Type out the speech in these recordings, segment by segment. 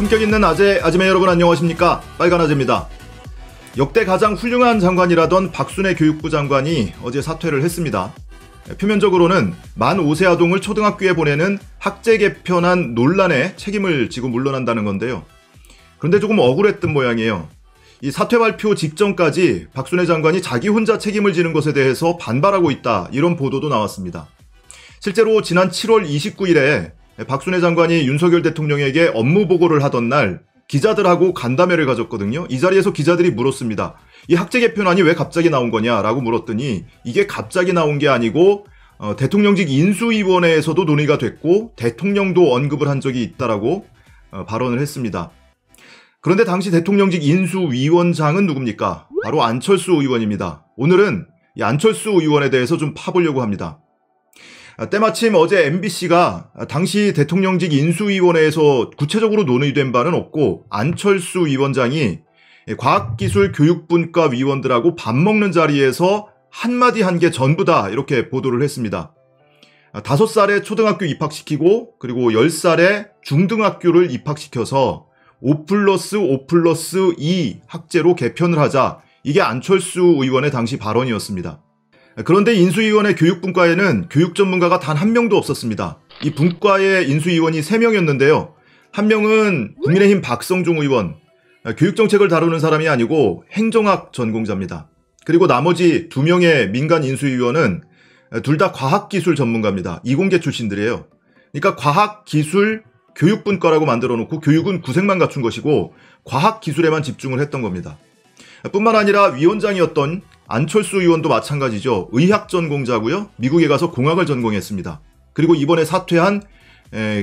품격 있는 아재매 여러분 안녕하십니까? 빨간 아재입니다. 역대 가장 훌륭한 장관이라던 박순애 교육부 장관이 어제 사퇴를 했습니다. 표면적으로는 만 5세 아동을 초등학교에 보내는 학제 개편안 논란에 책임을 지고 물러난다는 건데요. 그런데 조금 억울했던 모양이에요. 이 사퇴 발표 직전까지 박순애 장관이 자기 혼자 책임을 지는 것에 대해서 반발하고 있다, 이런 보도도 나왔습니다. 실제로 지난 7월 29일에 박순애 장관이 윤석열 대통령에게 업무 보고를 하던 날 기자들하고 간담회를 가졌거든요. 이 자리에서 기자들이 물었습니다. 이 학제 개편안이 왜 갑자기 나온 거냐라고 물었더니 이게 갑자기 나온 게 아니고 대통령직 인수위원회에서도 논의가 됐고 대통령도 언급을 한 적이 있다라고 발언을 했습니다. 그런데 당시 대통령직 인수위원장은 누굽니까? 바로 안철수 의원입니다. 오늘은 이 안철수 의원에 대해서 좀 파보려고 합니다. 때마침 어제 MBC가 당시 대통령직 인수위원회에서 구체적으로 논의된 바는 없고 안철수 위원장이 과학기술교육분과 위원들하고 밥 먹는 자리에서 한마디 한 게 전부다, 이렇게 보도를 했습니다. 5살에 초등학교 입학시키고 그리고 10살에 중등학교를 입학시켜서 5+5+2 학제로 개편을 하자, 이게 안철수 의원의 당시 발언이었습니다. 그런데 인수위원회 교육분과에는 교육 전문가가 단 한 명도 없었습니다. 이 분과의 인수위원이 3명이었는데요. 한 명은 국민의힘 박성중 의원, 교육정책을 다루는 사람이 아니고 행정학 전공자입니다. 그리고 나머지 2명의 민간 인수위원은 둘 다 과학기술 전문가입니다. 이공계 출신들이에요. 그러니까 과학기술 교육분과라고 만들어 놓고 교육은 구색만 갖춘 것이고 과학기술에만 집중을 했던 겁니다. 뿐만 아니라 위원장이었던 안철수 의원도 마찬가지죠. 의학 전공자고요. 미국에 가서 공학을 전공했습니다. 그리고 이번에 사퇴한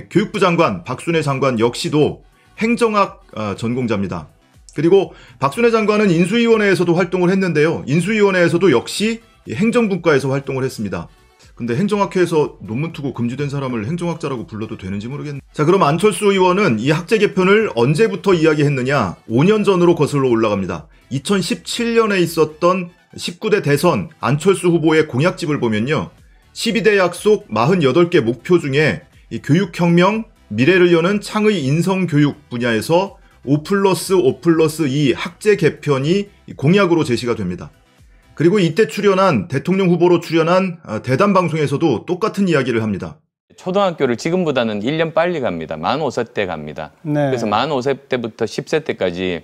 교육부 장관 박순애 장관 역시도 행정학 전공자입니다. 그리고 박순애 장관은 인수위원회에서도 활동을 했는데요. 인수위원회에서도 역시 행정분과에서 활동을 했습니다. 근데 행정학회에서 논문 투고 금지된 사람을 행정학자라고 불러도 되는지 모르겠네. 자, 그럼 안철수 의원은 이 학제 개편을 언제부터 이야기했느냐? 5년 전으로 거슬러 올라갑니다. 2017년에 있었던 19대 대선 안철수 후보의 공약집을 보면요. 12대 약속 48개 목표 중에 이 교육혁명, 미래를 여는 창의 인성교육 분야에서 5+5+2 학제 개편이 공약으로 제시가 됩니다. 그리고 이때 출연한 대통령 후보로 출연한 대담 방송에서도 똑같은 이야기를 합니다. 초등학교를 지금보다는 1년 빨리 갑니다. 만 5세 때 갑니다. 네. 그래서 만 5세 때부터 10세 때까지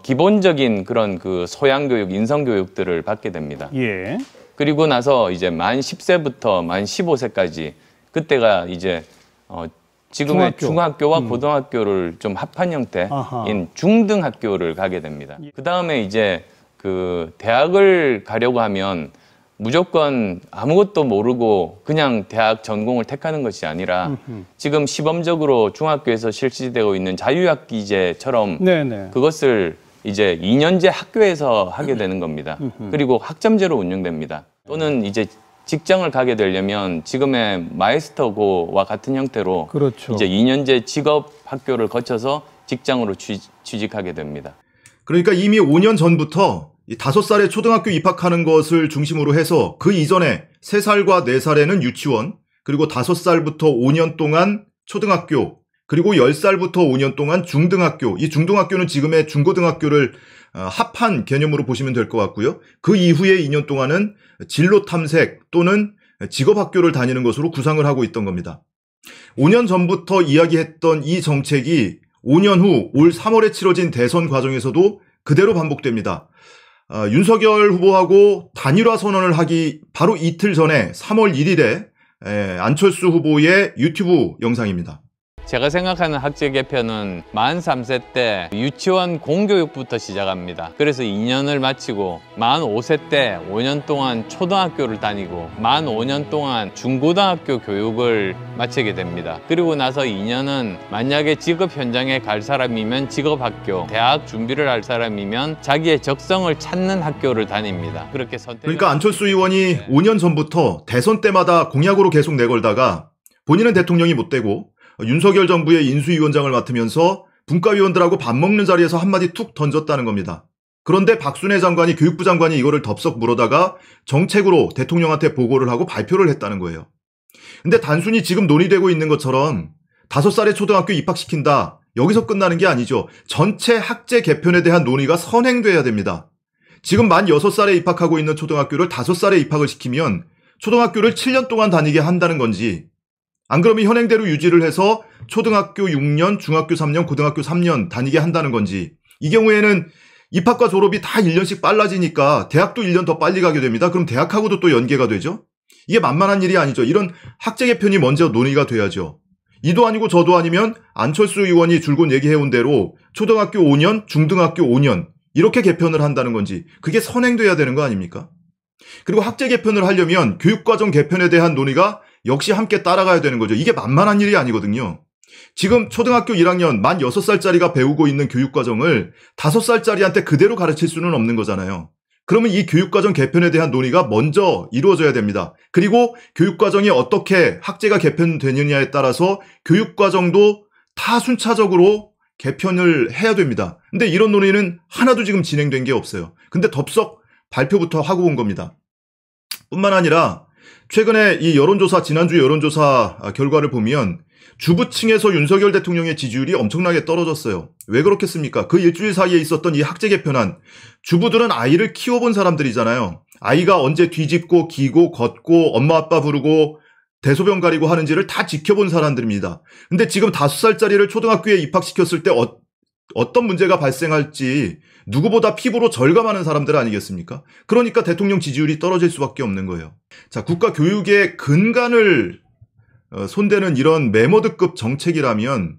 기본적인 그런 그 소양교육, 인성교육들을 받게 됩니다. 예. 그리고 나서 이제 만 10세부터 만 15세까지 그때가 이제 지금의 중학교와 고등학교를 좀 합한 형태인 중등학교를 가게 됩니다. 그 다음에 이제 그 대학을 가려고 하면 무조건 아무것도 모르고 그냥 대학 전공을 택하는 것이 아니라 지금 시범적으로 중학교에서 실시되고 있는 자유학기제처럼 그것을 이제 2년제 학교에서 하게 되는 겁니다. 그리고 학점제로 운영됩니다. 또는 이제 직장을 가게 되려면 지금의 마이스터고와 같은 형태로 그렇죠. 이제 2년제 직업 학교를 거쳐서 직장으로 취직하게 됩니다. 그러니까 이미 5년 전부터 5살에 초등학교 입학하는 것을 중심으로 해서 그 이전에 3살과 4살에는 유치원, 그리고 5살부터 5년 동안 초등학교, 그리고 10살부터 5년 동안 중등학교, 이 중등학교는 지금의 중고등학교를 합한 개념으로 보시면 될 것 같고요. 그 이후에 2년 동안은 진로 탐색 또는 직업학교를 다니는 것으로 구상을 하고 있던 겁니다. 5년 전부터 이야기했던 이 정책이 5년 후 올 3월에 치러진 대선 과정에서도 그대로 반복됩니다. 윤석열 후보하고 단일화 선언을 하기 바로 이틀 전에 3월 1일에 안철수 후보의 유튜브 영상입니다. 제가 생각하는 학제 개편은 만 3세 때 유치원 공교육부터 시작합니다. 그래서 2년을 마치고 만 5세 때 5년 동안 초등학교를 다니고 만 5년 동안 중고등학교 교육을 마치게 됩니다. 그리고 나서 2년은 만약에 직업 현장에 갈 사람이면 직업학교, 대학 준비를 할 사람이면 자기의 적성을 찾는 학교를 다닙니다. 그렇게 그러니까 안철수 의원이 5년 전부터 대선 때마다 공약으로 계속 내걸다가 본인은 대통령이 못 되고 윤석열 정부의 인수위원장을 맡으면서 분과위원들하고 밥 먹는 자리에서 한마디 툭 던졌다는 겁니다. 그런데 박순애 장관이, 교육부 장관이 이거를 덥석 물어다가 정책으로 대통령한테 보고를 하고 발표를 했다는 거예요. 근데 단순히 지금 논의되고 있는 것처럼 5살에 초등학교 입학시킨다, 여기서 끝나는 게 아니죠. 전체 학제 개편에 대한 논의가 선행돼야 됩니다. 지금 만 6살에 입학하고 있는 초등학교를 5살에 입학을 시키면 초등학교를 7년 동안 다니게 한다는 건지, 안 그러면 현행대로 유지를 해서 초등학교 6년, 중학교 3년, 고등학교 3년 다니게 한다는 건지, 이 경우에는 입학과 졸업이 다 1년씩 빨라지니까 대학도 1년 더 빨리 가게 됩니다. 그럼 대학하고도 또 연계가 되죠? 이게 만만한 일이 아니죠. 이런 학제 개편이 먼저 논의가 돼야죠. 이도 아니고 저도 아니면 안철수 의원이 줄곧 얘기해온 대로 초등학교 5년, 중등학교 5년 이렇게 개편을 한다는 건지, 그게 선행돼야 되는 거 아닙니까? 그리고 학제 개편을 하려면 교육과정 개편에 대한 논의가 역시 함께 따라가야 되는 거죠. 이게 만만한 일이 아니거든요. 지금 초등학교 1학년 만 6살짜리가 배우고 있는 교육과정을 5살짜리한테 그대로 가르칠 수는 없는 거잖아요. 그러면 이 교육과정 개편에 대한 논의가 먼저 이루어져야 됩니다. 그리고 교육과정이 어떻게 학제가 개편되느냐에 따라서 교육과정도 다 순차적으로 개편을 해야 됩니다. 근데 이런 논의는 하나도 지금 진행된 게 없어요. 근데 덥석 발표부터 하고 온 겁니다. 뿐만 아니라 최근에 이 여론조사, 지난주 여론조사 결과를 보면 주부층에서 윤석열 대통령의 지지율이 엄청나게 떨어졌어요. 왜 그렇겠습니까? 그 일주일 사이에 있었던 이 학제 개편안, 주부들은 아이를 키워본 사람들이잖아요. 아이가 언제 뒤집고 기고 걷고 엄마 아빠 부르고 대소변 가리고 하는지를 다 지켜본 사람들입니다. 근데 지금 5살짜리를 초등학교에 입학시켰을 때 어떤 문제가 발생할지 누구보다 피부로 절감하는 사람들 아니겠습니까? 그러니까 대통령 지지율이 떨어질 수밖에 없는 거예요. 자, 국가 교육의 근간을 손대는 이런 메머드급 정책이라면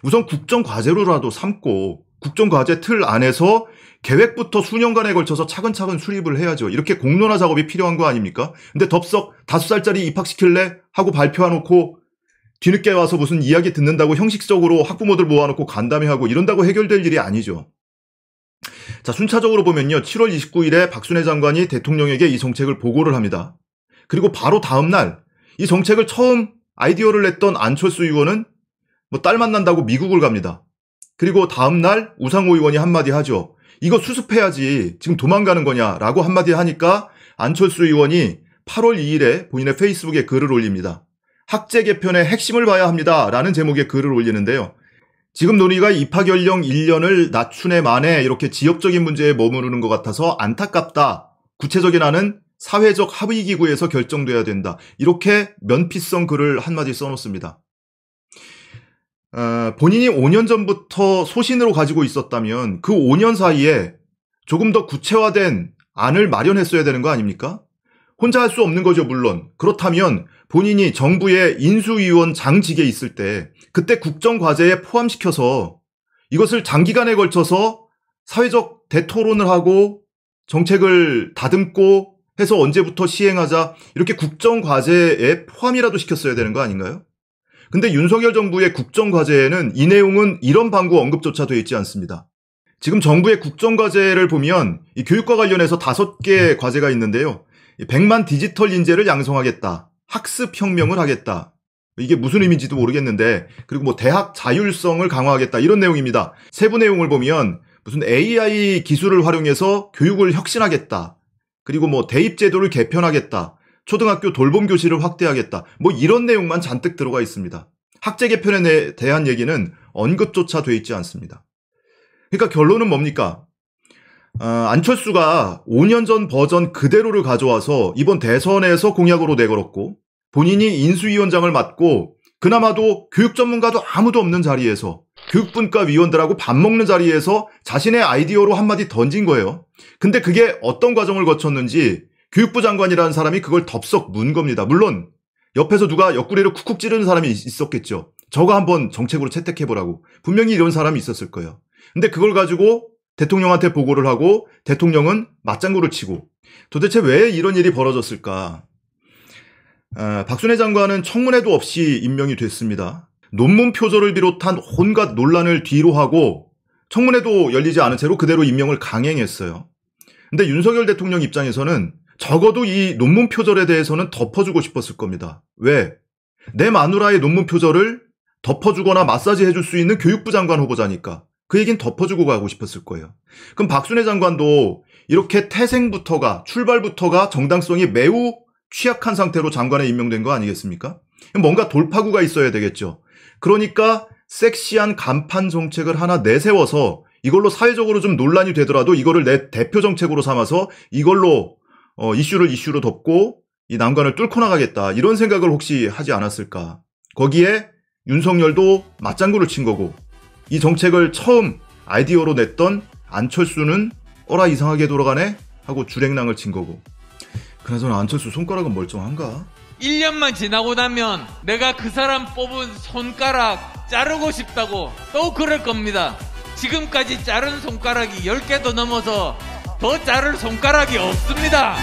우선 국정과제로라도 삼고 국정과제 틀 안에서 계획부터 수년간에 걸쳐서 차근차근 수립을 해야죠. 이렇게 공론화 작업이 필요한 거 아닙니까? 근데 덥석 5살짜리 입학시킬래? 하고 발표해놓고 뒤늦게 와서 무슨 이야기 듣는다고 형식적으로 학부모들 모아놓고 간담회하고 이런다고 해결될 일이 아니죠. 자, 순차적으로 보면요. 7월 29일에 박순애 장관이 대통령에게 이 정책을 보고를 합니다. 그리고 바로 다음 날 이 정책을 처음 아이디어를 냈던 안철수 의원은 딸 만난다고 미국을 갑니다. 그리고 다음 날 우상호 의원이 한마디 하죠. 이거 수습해야지 지금 도망가는 거냐라고 한마디 하니까 안철수 의원이 8월 2일에 본인의 페이스북에 글을 올립니다. 학제 개편의 핵심을 봐야 합니다 라는 제목의 글을 올리는데요. 지금 논의가 입학 연령 1년을 낮추네 마네 이렇게 지역적인 문제에 머무르는 것 같아서 안타깝다. 구체적인 안은 사회적 합의기구에서 결정돼야 된다. 이렇게 면피성 글을 한마디 써놓습니다. 본인이 5년 전부터 소신으로 가지고 있었다면 그 5년 사이에 조금 더 구체화된 안을 마련했어야 되는 거 아닙니까? 혼자 할 수 없는 거죠, 물론. 그렇다면 본인이 정부의 인수위원 장직에 있을 때 그때 국정과제에 포함시켜서 이것을 장기간에 걸쳐서 사회적 대토론을 하고 정책을 다듬고 해서 언제부터 시행하자 이렇게 국정과제에 포함이라도 시켰어야 되는 거 아닌가요? 근데 윤석열 정부의 국정과제에는 이 내용은 이런 방구 언급조차 되어 있지 않습니다. 지금 정부의 국정과제를 보면 이 교육과 관련해서 5개 과제가 있는데요. 100만 디지털 인재를 양성하겠다. 학습혁명을 하겠다. 이게 무슨 의미인지도 모르겠는데, 그리고 대학 자율성을 강화하겠다. 이런 내용입니다. 세부 내용을 보면 무슨 AI 기술을 활용해서 교육을 혁신하겠다. 그리고 대입제도를 개편하겠다. 초등학교 돌봄 교실을 확대하겠다. 이런 내용만 잔뜩 들어가 있습니다. 학제 개편에 대한 얘기는 언급조차 돼 있지 않습니다. 그러니까 결론은 뭡니까? 안철수가 5년 전 버전 그대로를 가져와서 이번 대선에서 공약으로 내걸었고 본인이 인수위원장을 맡고 그나마도 교육 전문가도 아무도 없는 자리에서 교육분과 위원들하고 밥 먹는 자리에서 자신의 아이디어로 한마디 던진 거예요. 근데 그게 어떤 과정을 거쳤는지 교육부 장관이라는 사람이 그걸 덥석 문 겁니다. 물론 옆에서 누가 옆구리를 쿡쿡 찌르는 사람이 있었겠죠. 저거 한번 정책으로 채택해보라고. 분명히 이런 사람이 있었을 거예요. 근데 그걸 가지고 대통령한테 보고를 하고 대통령은 맞장구를 치고 도대체 왜 이런 일이 벌어졌을까? 박순애 장관은 청문회도 없이 임명이 됐습니다. 논문 표절을 비롯한 온갖 논란을 뒤로 하고 청문회도 열리지 않은 채로 그대로 임명을 강행했어요. 근데 윤석열 대통령 입장에서는 적어도 이 논문 표절에 대해서는 덮어주고 싶었을 겁니다. 왜? 내 마누라의 논문 표절을 덮어주거나 마사지 해줄 수 있는 교육부 장관 후보자니까. 그 얘기는 덮어주고 가고 싶었을 거예요. 그럼 박순애 장관도 이렇게 태생부터가, 출발부터가 정당성이 매우 취약한 상태로 장관에 임명된 거 아니겠습니까? 뭔가 돌파구가 있어야 되겠죠. 그러니까 섹시한 간판 정책을 하나 내세워서 이걸로 사회적으로 좀 논란이 되더라도 이거를 내 대표 정책으로 삼아서 이걸로 이슈로 덮고 이 난관을 뚫고 나가겠다. 이런 생각을 혹시 하지 않았을까. 거기에 윤석열도 맞장구를 친 거고 이 정책을 처음 아이디어로 냈던 안철수는 어라 이상하게 돌아가네 하고 줄행랑을 친 거고. 그나저나 안철수 손가락은 멀쩡한가? 1년만 지나고 나면 내가 그 사람 뽑은 손가락 자르고 싶다고 또 그럴 겁니다. 지금까지 자른 손가락이 10개도 넘어서 더 자를 손가락이 없습니다.